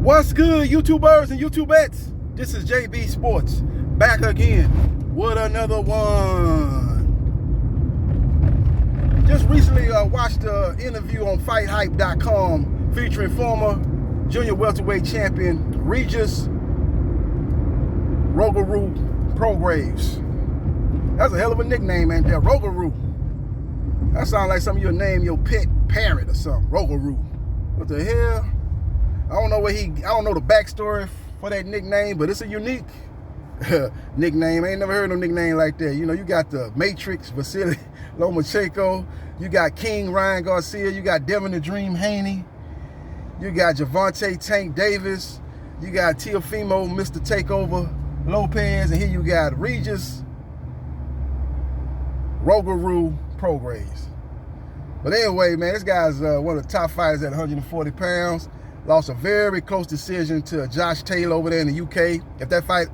What's good, YouTubers and YouTubettes? This is JBsports back again with another one. Just recently watched an interview on FightHype.com featuring former junior welterweight champion Regis Prograis. That's a hell of a nickname, man. There, Rogaroo. That sounds like something you'll name your pet parrot or something. Rogaroo. What the hell? I don't know the backstory for that nickname, but it's a unique nickname. I ain't never heard no nickname like that. You know, you got the Matrix, Vasily Lomachenko. You got King Ryan Garcia. You got Devin the Dream Haney. You got Gervonta Tank Davis. You got Teofimo, Mr. Takeover Lopez. And here you got Regis Rogaroo Prograis. But anyway, man, this guy's one of the top fighters at 140 pounds. Lost a very close decision to Josh Taylor over there in the UK. If that fight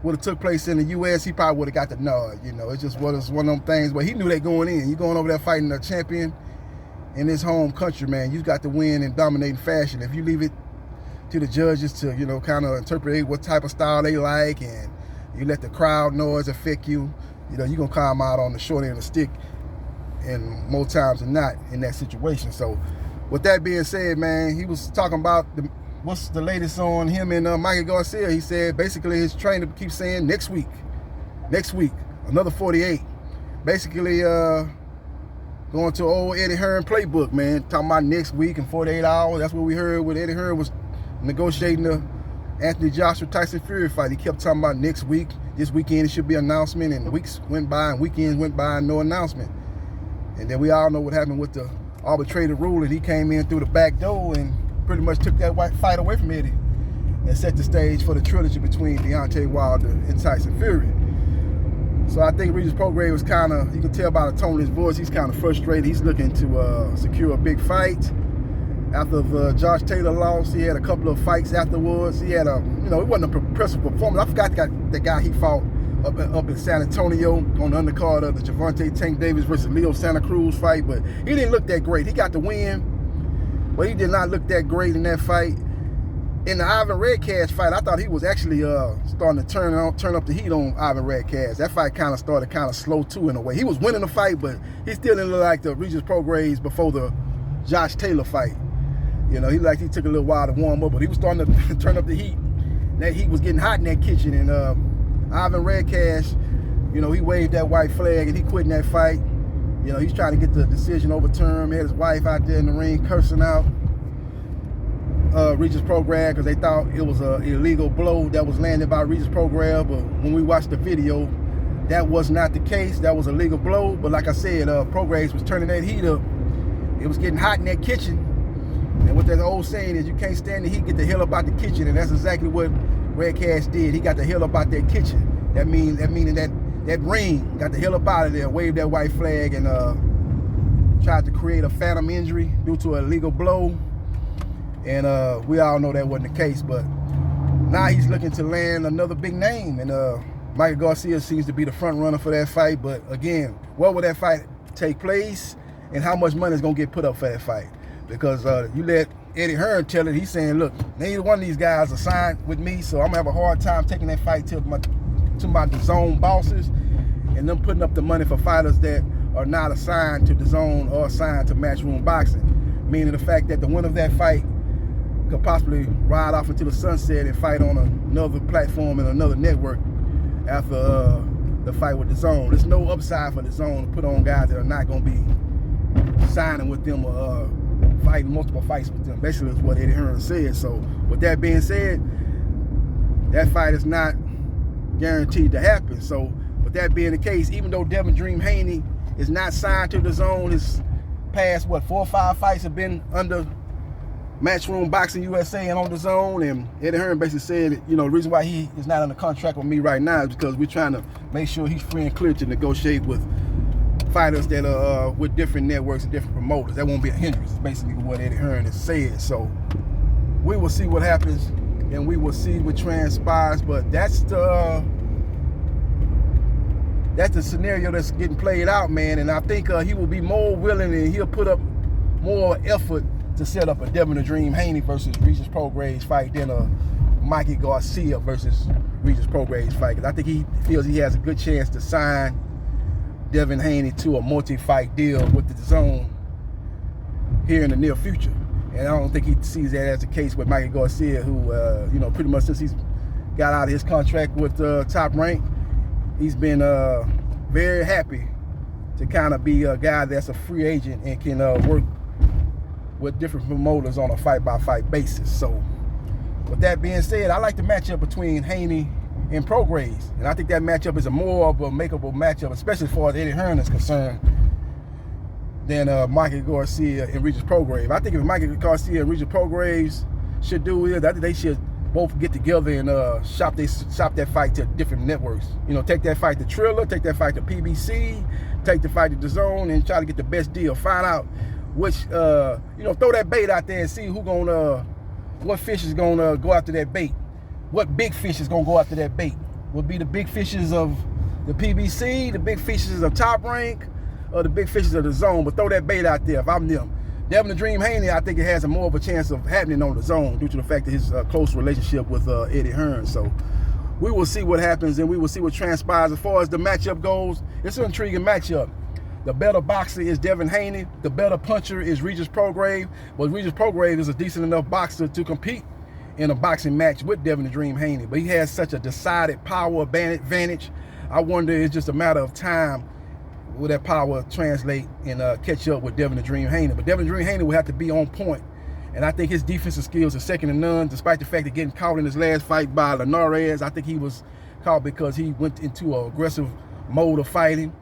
would have took place in the US, he probably would have got the nod. You know, it just was one of them things. But he knew that going in. You going over there fighting a champion in his home country, man. You got to win in dominating fashion. If you leave it to the judges to, you know, kind of interpret what type of style they like, and you let the crowd noise affect you, you know, you're going to come out on the short end of the stick, and more times than not in that situation. So with that being said, man, he was talking about what's the latest on him and Mikey Garcia. He said basically his trainer keeps saying next week, another 48. Basically going to old Eddie Hearn playbook, man. Talking about next week and 48 hours. That's what we heard when Eddie Hearn was negotiating the Anthony Joshua Tyson Fury fight. He kept talking about next week. This weekend it should be an announcement, and weeks went by and weekends went by and no announcement. And then we all know what happened with the arbitrator ruling. He came in through the back door and pretty much took that fight away from Eddie and set the stage for the trilogy between Deontay Wilder and Tyson Fury. So I think Regis Prograis was kind of, you can tell by the tone of his voice, he's kind of frustrated. He's looking to secure a big fight. After the Josh Taylor loss, he had a couple of fights afterwards. He had it wasn't a impressive performance. I forgot the guy he fought up in San Antonio on the undercard of the Gervonta Tank Davis versus Leo Santa Cruz fight, but he didn't look that great. He got the win, but he did not look that great in that fight. In the Ivan Redcast fight, I thought he was actually starting to turn up the heat on Ivan Redcast. That fight kind of started kind of slow too in a way. He was winning the fight, but he still didn't look like the Regis Prograis before the Josh Taylor fight. You know, he took a little while to warm up, but he was starting to turn up the heat. That heat was getting hot in that kitchen, and Ivan Redcast, you know, he waved that white flag and he quit in that fight. You know, he's trying to get the decision overturned. He had his wife out there in the ring cursing out Regis Prograis because they thought it was an illegal blow that was landed by Regis Prograis. But when we watched the video, that was not the case. That was a legal blow. But like I said, Prograis was turning that heat up. It was getting hot in that kitchen. And what that old saying is, you can't stand the heat, get the hell up out the kitchen. And that's exactly what Redcast did. He got the hell up out that kitchen. That meaning that ring, got the hell up out of there, waved that white flag, and tried to create a phantom injury due to an illegal blow. And we all know that wasn't the case. But now he's looking to land another big name, and Mikey Garcia seems to be the front runner for that fight. But again, where will that fight take place, and how much money is gonna get put up for that fight? Because you let Eddie Hearn tell it, he's saying, look, neither one of these guys are signed with me, so I'm gonna have a hard time taking that fight to my DAZN bosses and them putting up the money for fighters that are not assigned to DAZN or assigned to Matchroom Boxing. Meaning the fact that the winner of that fight could possibly ride off into the sunset and fight on another platform and another network after the fight with DAZN. There's no upside for DAZN to put on guys that are not gonna be signing with them or fighting multiple fights with them. Basically, that's what Eddie Hearn said. So, with that being said, that fight is not guaranteed to happen. So, with that being the case, even though Devin Dream Haney is not signed to DAZN, his past 4 or 5 fights have been under Matchroom Boxing USA and on DAZN, and Eddie Hearn basically said, you know, the reason why he is not under contract with me right now is because we're trying to make sure he's free and clear to negotiate with fighters that are with different networks and different promoters. That won't be a hindrance. It's basically what Eddie Hearn has said. So we will see what happens, and we will see what transpires. But that's the scenario that's getting played out, man. And I think he will be more willing, and he'll put up more effort to set up a Devin the Dream Haney versus Regis Prograis fight than a Mikey Garcia versus Regis Prograis fight. Because I think he feels he has a good chance to sign Devin Haney to a multi-fight deal with the DAZN here in the near future. And I don't think he sees that as the case with Mikey Garcia, who, you know, pretty much since he's got out of his contract with Top Rank, he's been very happy to kind of be a guy that's a free agent and can work with different promoters on a fight-by-fight basis. So with that being said, I like the matchup between Haney and Prograis. And I think that matchup is a more of a makeable matchup, especially as far as Eddie Hearn is concerned, than Mikey Garcia and Regis Prograis. I think if Mikey Garcia and Regis Prograis should do is, I think they should both get together and shop that fight to different networks. You know, take that fight to Triller, take that fight to PBC, take the fight to DAZN, and try to get the best deal. Find out which, you know, throw that bait out there and see who gonna, what fish is gonna go after that bait. What big fish is gonna go after that bait? Will be the big fishes of the PBC, the big fishes of Top Rank, or the big fishes of the DAZN. But throw that bait out there if I'm them. Devin the Dream Haney, I think it has a more of a chance of happening on the DAZN due to the fact that his close relationship with Eddie Hearn. So we will see what happens and we will see what transpires. As far as the matchup goes, it's an intriguing matchup. The better boxer is Devin Haney. The better puncher is Regis Prograis. But Regis Prograis is a decent enough boxer to compete in a boxing match with Devin the Dream Haney. But he has such a decided power advantage. I wonder it's just a matter of time will that power translate and catch up with Devin the Dream Haney. But Devin the Dream Haney will have to be on point. And I think his defensive skills are second to none, despite the fact of getting caught in his last fight by Linares. I think he was caught because he went into an aggressive mode of fighting.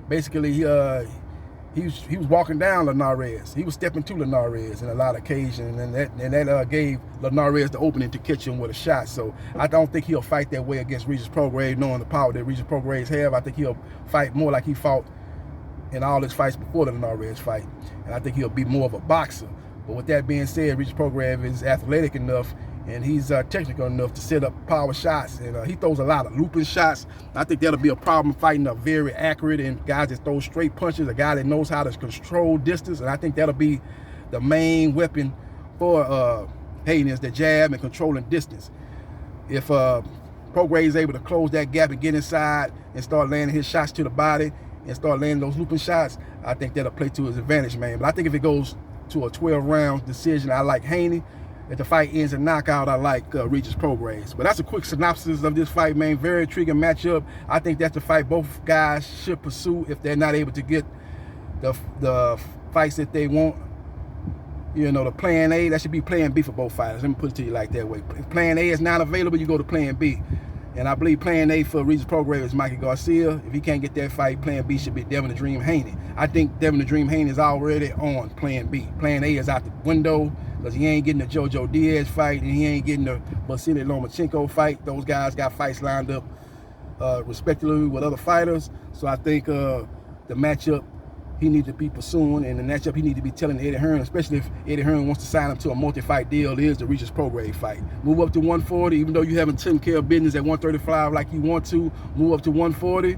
Basically, he was walking down Linares. He was stepping to Linares in a lot of occasions, and that gave Linares the opening to catch him with a shot. So I don't think he'll fight that way against Regis Prograis, knowing the power that Regis Prograis have. I think he'll fight more like he fought in all his fights before the Linares fight, and I think he'll be more of a boxer. But with that being said, Regis Prograis is athletic enough and he's technical enough to set up power shots, and he throws a lot of looping shots. I think that'll be a problem fighting a very accurate and guys that throw straight punches, a guy that knows how to control distance, and I think that'll be the main weapon for Haney, is the jab and controlling distance. If Prograis is able to close that gap and get inside and start landing his shots to the body and start landing those looping shots, I think that'll play to his advantage, man. But I think if it goes to a 12-round decision, I like Haney. If the fight ends in knockout, I like Regis Prograis. But that's a quick synopsis of this fight, man. Very intriguing matchup. I think that's the fight both guys should pursue if they're not able to get the fights that they want. You know, the plan A, that should be plan B for both fighters. Let me put it to you like that way. If plan A is not available, you go to plan B. And I believe plan A for Regis Prograis is Mikey Garcia. If he can't get that fight, plan B should be Devin the Dream Haney. I think Devin the Dream Haney is already on plan B. Plan A is out the window because he ain't getting the JoJo Diaz fight and he ain't getting the Vasily Lomachenko fight. Those guys got fights lined up respectively with other fighters. So I think the matchup he needs to be pursuing, and the matchup he needs to be telling Eddie Hearn, especially if Eddie Hearn wants to sign him to a multi-fight deal, is the Regis Prograis fight. Move up to 140, even though you haven't taken care of business at 135 like you want to, move up to 140,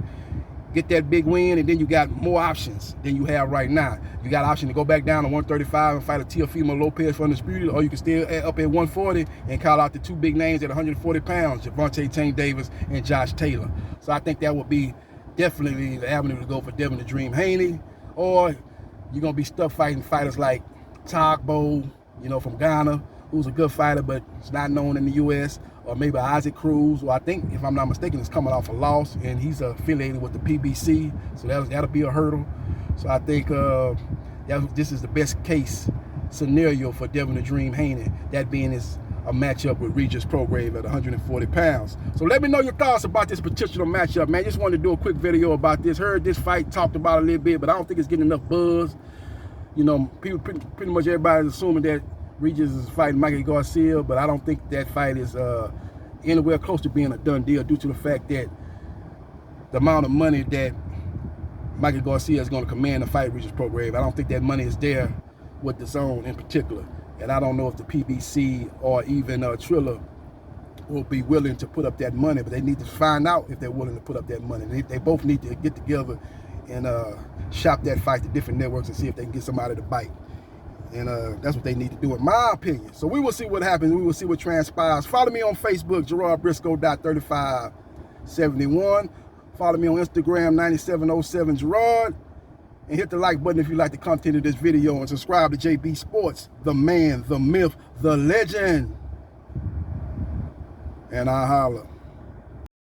get that big win, and then you got more options than you have right now. You got an option to go back down to 135 and fight a Teofimo Lopez for undisputed, or you can stay up at 140 and call out the two big names at 140 pounds, Gervonta Tank Davis and Josh Taylor. So I think that would be definitely the avenue to go for Devin the Dream Haney. Or you're going to be stuck fighting fighters like Tagbo, you know, from Ghana, who's a good fighter, but it's not known in the U.S., or maybe Isaac Cruz, who I think, if I'm not mistaken, is coming off a loss, and he's affiliated with the PBC, so that'll be a hurdle. So I think this is the best case scenario for Devin the Dream Haney, that being a matchup with Regis Prograis at 140 pounds. So let me know your thoughts about this particular matchup, man. Just wanted to do a quick video about this. Heard this fight talked about a little bit, but I don't think it's getting enough buzz. You know, people, pretty much everybody's assuming that Regis is fighting Mikey Garcia, but I don't think that fight is anywhere close to being a done deal due to the fact that the amount of money that Mikey Garcia is going to command to fight Regis Prograis, I don't think that money is there with the DAZN in particular. And I don't know if the PBC or even Triller will be willing to put up that money, but they need to find out if they're willing to put up that money. They both need to get together and shop that fight to different networks and see if they can get somebody to bite. And that's what they need to do, in my opinion. So we will see what happens. We will see what transpires. Follow me on Facebook, GerardBriscoe.3571. Follow me on Instagram, 9707Gerard. And hit the like button if you like the content of this video. And subscribe to JB Sports, the man, the myth, the legend. And I holla.